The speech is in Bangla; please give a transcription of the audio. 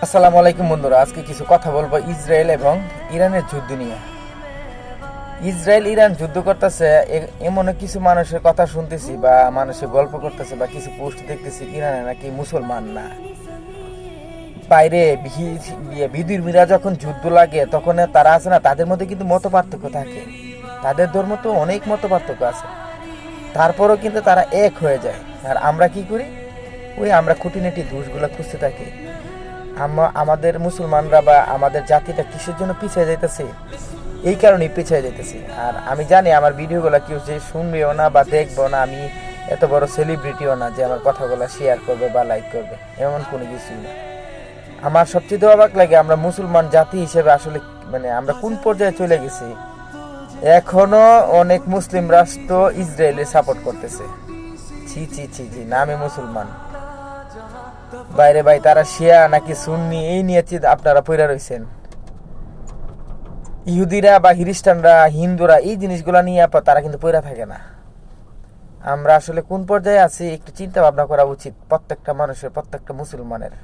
আসসালামু আলাইকুম বন্ধুরা, আজকে কিছু কথা বলবো ইসরায়েল এবং ইরানের যুদ্ধ নিয়ে। ইসরায়েল ইরান যুদ্ধ করতেছে, এমন কিছু মানুষের কথা শুনতেছি বা মানুষের গল্প করতেছে বা কিছু পোস্ট দেখতেছি ইরানে নাকি মুসলমান না। বাইরে বিধর্মীরা যখন যুদ্ধ লাগে তখন তারা আছে না, তাদের মধ্যে কিন্তু মত পার্থক্য থাকে। তাদের ধর্ম তো অনেক মত পার্থক্য আছে, তারপরও কিন্তু তারা এক হয়ে যায়। আর আমরা কি করি, আমরা খুঁটিনাটি দোষগুলো খুঁজতে থাকি। আমাদের মুসলমানরা বা আমাদের জাতিটা কিসের জন্য পিছিয়ে যাইতেছে, এই কারণেই পিছিয়ে যাইতেছে। আর আমি জানি আমার ভিডিওগুলো কেউ যে শুনবেও না বা দেখবো না, আমি এত বড় সেলিব্রিটিও না যে আমার কথাগুলো শেয়ার করবে বা লাইক করবে, এমন কোনো কিছুই না। আমার সবচেয়ে অবাক লাগে, আমরা মুসলমান জাতি হিসেবে আসলে আমরা কোন পর্যায়ে চলে গেছি। এখনো অনেক মুসলিম রাষ্ট্র ইসরায়েলের সাপোর্ট করতেছে। ছি ছি ছি ছি, নামে মুসলমান, বাইরে ভাই তারা শিয়া নাকি সুন্নি এই নিয়ে আপনারা পইরা রইছেন। ইহুদিরা বা খ্রিস্টানরা, হিন্দুরা এই জিনিসগুলো নিয়ে তারা কিন্তু পইরা থাকে না। আমরা আসলে কোন পর্যায়ে আছি একটু চিন্তা ভাবনা করা উচিত প্রত্যেকটা মানুষের, প্রত্যেকটা মুসলমানের।